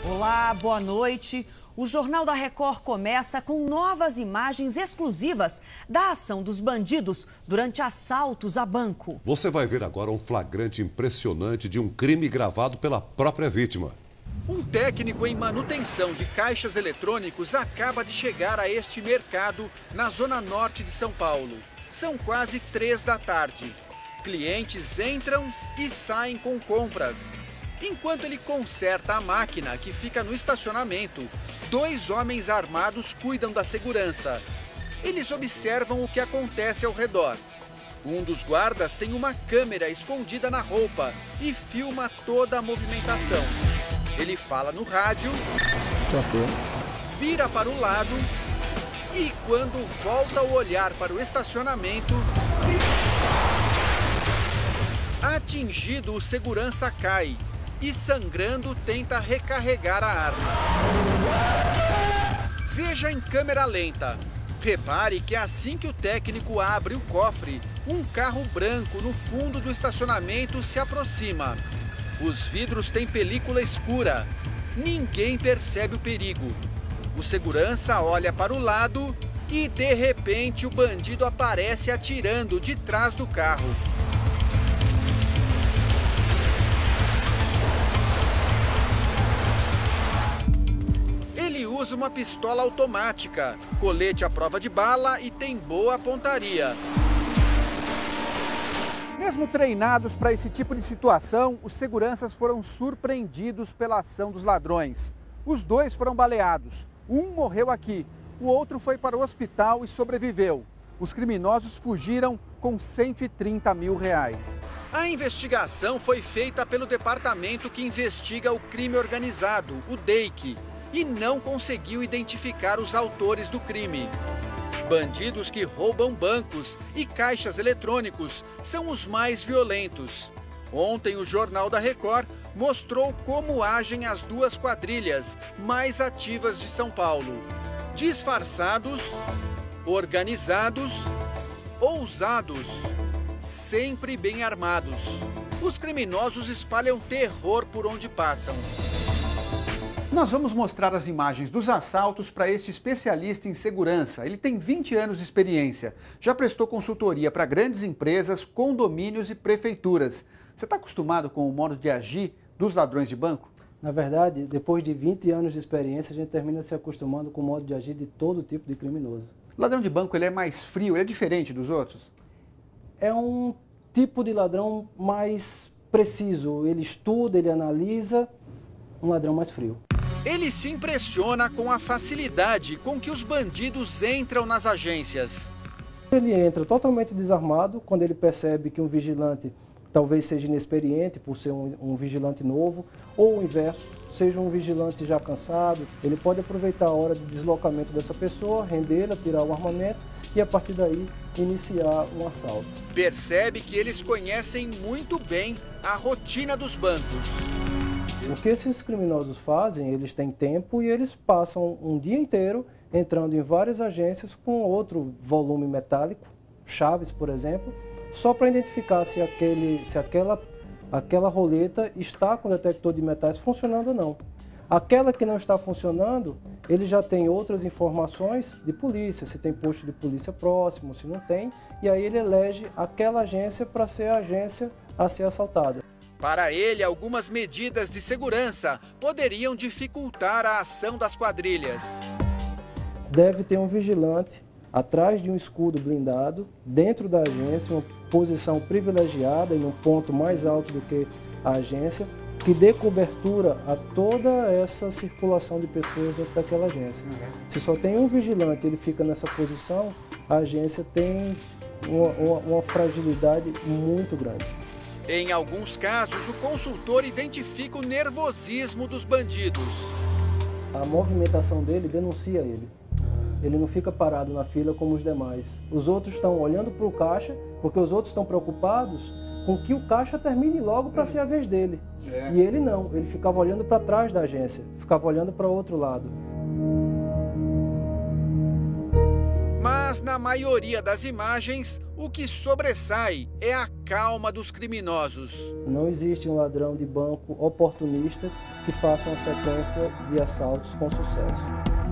Olá, boa noite. O Jornal da Record começa com novas imagens exclusivas da ação dos bandidos durante assaltos a banco. Você vai ver agora um flagrante impressionante de um crime gravado pela própria vítima. Um técnico em manutenção de caixas eletrônicos acaba de chegar a este mercado na zona norte de São Paulo. São quase 3 da tarde. Clientes entram e saem com compras. Enquanto ele conserta a máquina que fica no estacionamento, 2 homens armados cuidam da segurança. Eles observam o que acontece ao redor. Um dos guardas tem uma câmera escondida na roupa e filma toda a movimentação. Ele fala no rádio, vira para o lado e quando volta o olhar para o estacionamento, atingido, o segurança cai e, sangrando, tenta recarregar a arma. Veja em câmera lenta. Repare que assim que o técnico abre o cofre, um carro branco no fundo do estacionamento se aproxima. Os vidros têm película escura. Ninguém percebe o perigo. O segurança olha para o lado e, de repente, o bandido aparece atirando de trás do carro. Ele usa uma pistola automática, colete à prova de bala e tem boa pontaria. Mesmo treinados para esse tipo de situação, os seguranças foram surpreendidos pela ação dos ladrões. Os 2 foram baleados. Um morreu aqui, o outro foi para o hospital e sobreviveu. Os criminosos fugiram com R$130 mil. A investigação foi feita pelo departamento que investiga o crime organizado, o DEIC, e não conseguiu identificar os autores do crime. Bandidos que roubam bancos e caixas eletrônicos são os mais violentos. Ontem, o Jornal da Record mostrou como agem as 2 quadrilhas mais ativas de São Paulo. Disfarçados, organizados, ousados, sempre bem armados. Os criminosos espalham terror por onde passam. Nós vamos mostrar as imagens dos assaltos para este especialista em segurança. Ele tem 20 anos de experiência. Já prestou consultoria para grandes empresas, condomínios e prefeituras. Você está acostumado com o modo de agir dos ladrões de banco? Na verdade, depois de 20 anos de experiência, a gente termina se acostumando com o modo de agir de todo tipo de criminoso. O ladrão de banco ele é mais frio, ele é diferente dos outros? É um tipo de ladrão mais preciso. Ele estuda, ele analisa, um ladrão mais frio. Ele se impressiona com a facilidade com que os bandidos entram nas agências. Ele entra totalmente desarmado quando ele percebe que um vigilante talvez seja inexperiente por ser um vigilante novo, ou o inverso, seja um vigilante já cansado. Ele pode aproveitar a hora de deslocamento dessa pessoa, rendê-la, tirar o armamento e a partir daí iniciar um assalto. Percebe que eles conhecem muito bem a rotina dos bancos. O que esses criminosos fazem, eles têm tempo e eles passam um dia inteiro entrando em várias agências com outro volume metálico, chaves, por exemplo, só para identificar se aquela roleta está com o detector de metais funcionando ou não. Aquela que não está funcionando, ele já tem outras informações de polícia, se tem posto de polícia próximo, se não tem, e aí ele elege aquela agência para ser a agência a ser assaltada. Para ele, algumas medidas de segurança poderiam dificultar a ação das quadrilhas. Deve ter um vigilante atrás de um escudo blindado, dentro da agência, uma posição privilegiada em um ponto mais alto do que a agência, que dê cobertura a toda essa circulação de pessoas dentro daquela agência. Se só tem um vigilante e ele fica nessa posição, a agência tem uma fragilidade muito grande. Em alguns casos, o consultor identifica o nervosismo dos bandidos. A movimentação dele denuncia ele. Ele não fica parado na fila como os demais. Os outros estão olhando para o caixa, porque os outros estão preocupados com que o caixa termine logo para ser a vez dele. E ele não, ele ficava olhando para trás da agência, ficava olhando para o outro lado. Mas na maioria das imagens, o que sobressai é a calma dos criminosos. Não existe um ladrão de banco oportunista que que façam uma sequência de assaltos com sucesso.